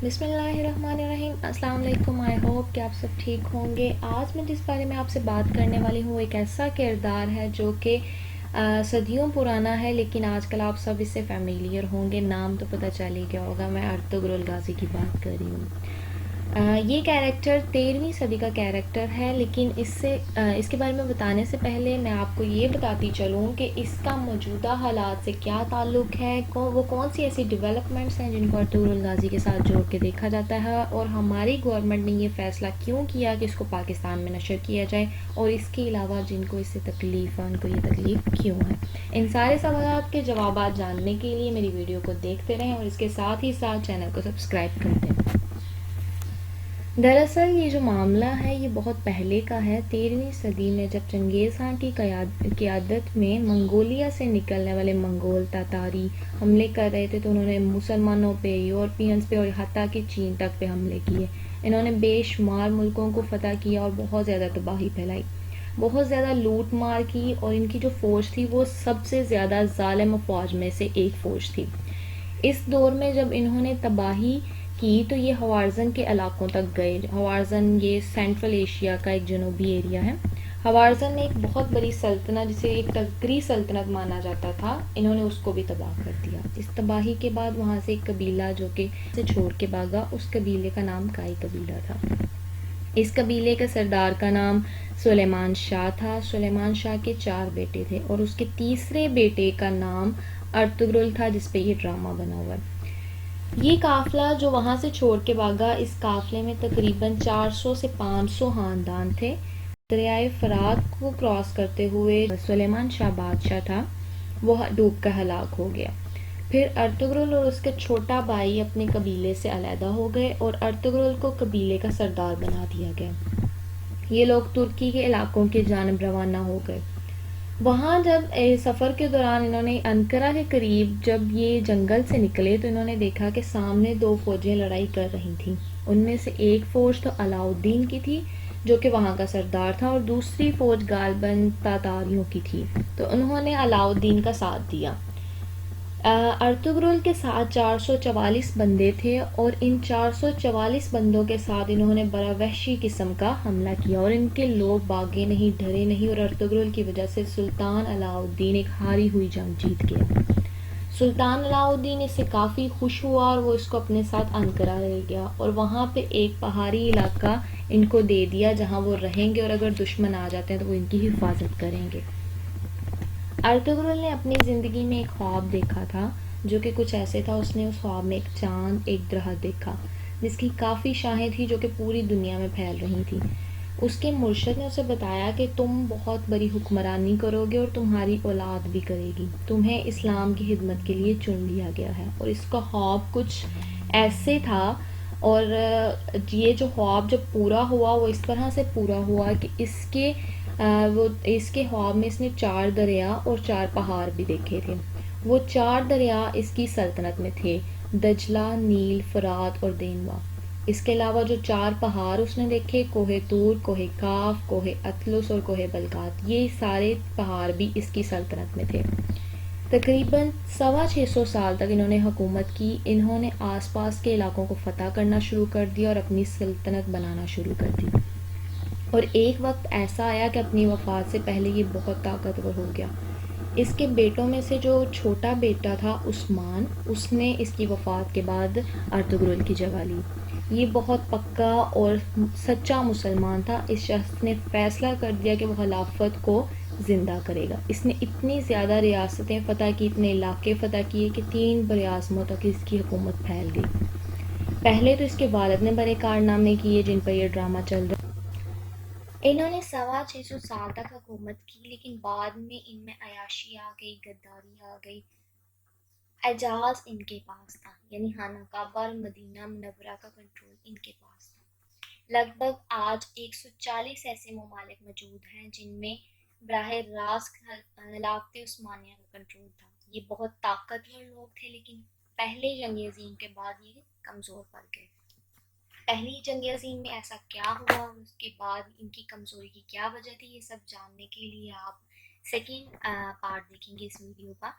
بسم اللہ الرحمن الرحیم۔ السلام علیکم، آئی ہوپ کہ آپ سب ٹھیک ہوں گے۔ آج میں جس بارے میں آپ سے بات کرنے والی ہوں وہ ایک ایسا کردار ہے جو کہ صدیوں پرانا ہے، لیکن آج کل آپ سب اس سے فیملیئر ہوں گے۔ نام تو پتہ چل ہی گیا ہوگا، میں ارطغرل غازی کی بات کر رہی ہوں۔ یہ کیریکٹر 13ویں صدی کا کیریکٹر ہے، لیکن اس کے بارے میں بتانے سے پہلے میں آپ کو یہ بتاتی چلوں کہ اس کا موجودہ حالات سے کیا تعلق ہے، وہ کون سی ایسی ڈیولپمنٹس ہیں جن کو ارطغرل غازی کے ساتھ جوڑ کے دیکھا جاتا ہے، اور ہماری گورنمنٹ نے یہ فیصلہ کیوں کیا کہ اس کو پاکستان میں نشر کیا جائے، اور اس کے علاوہ جن کو اس سے تکلیف ہے ان کو یہ تکلیف کیوں ہے۔ ان سارے سوالات کے جوابات جاننے کے لیے میری ویڈیو کو دیکھتے رہیں اور اس کے ساتھ ہی ساتھ چینل کو سبسکرائب کر دیں۔ دراصل یہ جو معاملہ ہے یہ بہت پہلے کا ہے۔ 13ویں صدی میں جب چنگیز خان کی قیادت میں منگولیا سے نکلنے والے منگول تاتاری حملے کر رہے تھے تو انہوں نے مسلمانوں پہ، یورپینز پہ اور حتیٰ کہ چین تک پہ حملے کیے۔ انہوں نے بے شمار ملکوں کو فتح کیا اور بہت زیادہ تباہی پھیلائی، بہت زیادہ لوٹ مار کی، اور ان کی جو فوج تھی وہ سب سے زیادہ ظالم افواج میں سے ایک فوج تھی۔ اس دور میں جب انہوں نے تباہی کی تو یہ ہوارزن کے علاقوں تک گئے۔ ہوارزن یہ سینٹرل ایشیا کا ایک جنوبی ایریا ہے۔ ہوارزن نے ایک بہت بڑی سلطنت جسے ایک تگری سلطنت مانا جاتا تھا، انہوں نے اس کو بھی تباہ کر دیا۔ اس تباہی کے بعد وہاں سے ایک قبیلہ جو کہ سے چھوڑ کے بھاگا، اس قبیلے کا نام کائی قبیلہ تھا۔ اس قبیلے کے سردار کا نام سلیمان شاہ تھا۔ سلیمان شاہ کے 4 بیٹے تھے اور اس کے تیسرے بیٹے کا نام ارطغرل تھا، جس پہ یہ ڈرامہ بنا ہوا ہے۔ یہ قافلہ جو وہاں سے چھوڑ کے بھاگا، اس قافلے میں تقریباً 400 سے 500 خاندان تھے۔ دریائے فرات کو کراس کرتے ہوئے سلیمان شاہ بادشاہ تھا، وہ ڈوب کر ہلاک ہو گیا۔ پھر ارطغرل اور اس کا چھوٹا بھائی اپنے قبیلے سے علیحدہ ہو گئے اور ارطغرل کو قبیلے کا سردار بنا دیا گیا۔ یہ لوگ ترکی کے علاقوں کی جانب روانہ ہو گئے۔ وہاں جب سفر کے دوران انہوں نے انقرہ کے قریب جب یہ جنگل سے نکلے تو انہوں نے دیکھا کہ سامنے 2 فوجیں لڑائی کر رہی تھیں۔ ان میں سے ایک فوج تو علاؤالدین کی تھی جو کہ وہاں کا سردار تھا، اور دوسری فوج غالباً تاتاریوں کی تھی، تو انہوں نے علاؤالدین کا ساتھ دیا۔ ارطغرل کے ساتھ 444 بندے تھے، اور ان 444 بندوں کے ساتھ انہوں نے بڑا وحشی قسم کا حملہ کیا، اور ان کے لوگ بھاگے نہیں، ڈرے نہیں، اور ارطغرل کی وجہ سے سلطان علاؤالدین ایک ہاری ہوئی جنگ جیت گیا۔ سلطان علاؤالدین اس سے کافی خوش ہوا اور وہ اس کو اپنے ساتھ انقرہ لے گیا، اور وہاں پہ ایک پہاڑی علاقہ ان کو دے دیا جہاں وہ رہیں گے، اور اگر دشمن آ جاتے ہیں تو وہ ان کی حفاظت کریں گے۔ ارطغرل نے اپنی زندگی میں ایک خواب دیکھا تھا جو کہ کچھ ایسے تھا۔ اس نے اس خواب میں ایک چاند، ایک درخت دیکھا جس کی کافی شاخیں تھیں جو کہ پوری دنیا میں پھیل رہی تھیں۔ اس کے مرشد نے اسے بتایا کہ تم بہت بڑی حکمرانی کرو گے اور تمہاری اولاد بھی کرے گی، تمہیں اسلام کی خدمت کے لیے چن لیا گیا ہے۔ اور اس کا خواب کچھ ایسے تھا، اور یہ جو خواب جب پورا ہوا وہ اس طرح سے پورا ہوا کہ اس کے خواب میں اس نے 4 دریا اور 4 پہاڑ بھی دیکھے تھے۔ وہ 4 دریا اس کی سلطنت میں تھے: دجلہ، نیل، فرات اور دینوا۔ اس کے علاوہ جو 4 پہاڑ اس نے دیکھے، کوہ طور، کوہ کاف، کوہ اطلس اور کوہ بلقات، یہ سارے پہاڑ بھی اس کی سلطنت میں تھے۔ تقریباً 650 سال تک انہوں نے حکومت کی۔ انہوں نے آس پاس کے علاقوں کو فتح کرنا شروع کر دیا اور اپنی سلطنت بنانا شروع کر دی، اور ایک وقت ایسا آیا کہ اپنی وفات سے پہلے یہ بہت طاقتور ہو گیا۔ اس کے بیٹوں میں سے جو چھوٹا بیٹا تھا عثمان، اس نے اس کی وفات کے بعد ارطغرل کی جگہ لی۔ یہ بہت پکا اور سچا مسلمان تھا۔ اس شخص نے فیصلہ کر دیا کہ وہ خلافت کو زندہ کرے گا۔ اس نے اتنی زیادہ ریاستیں فتح کی، اتنے علاقے فتح کیے کہ 3 براعظموں تک اس کی حکومت پھیل گئی۔ پہلے تو اس کے والد نے بڑے کارنامے کیے جن پر یہ ڈرامہ چل رہا۔ انہوں نے 650 سال تک حکومت کی، لیکن بعد میں ان میں عیاشی آ گئی، غداری آ گئی۔ اعجاز ان کے پاس تھا، یعنی خانہ کعبہ اور مدینہ منورہ کا کنٹرول ان کے پاس تھا۔ لگ بھگ آج 140 ایسے ممالک موجود ہیں جن میں براہ راست خلافت عثمانیہ کا کنٹرول تھا۔ یہ بہت طاقتور لوگ تھے، لیکن پہلے جنگ عظیم کے بعد یہ کمزور پڑ گئے۔ پہلی جنگ عظیم میں ایسا کیا ہوا اور اس کے بعد ان کی کمزوری کی کیا وجہ تھی، یہ سب جاننے کے لیے آپ سیکنڈ پارٹ دیکھیں گے اس ویڈیو کا۔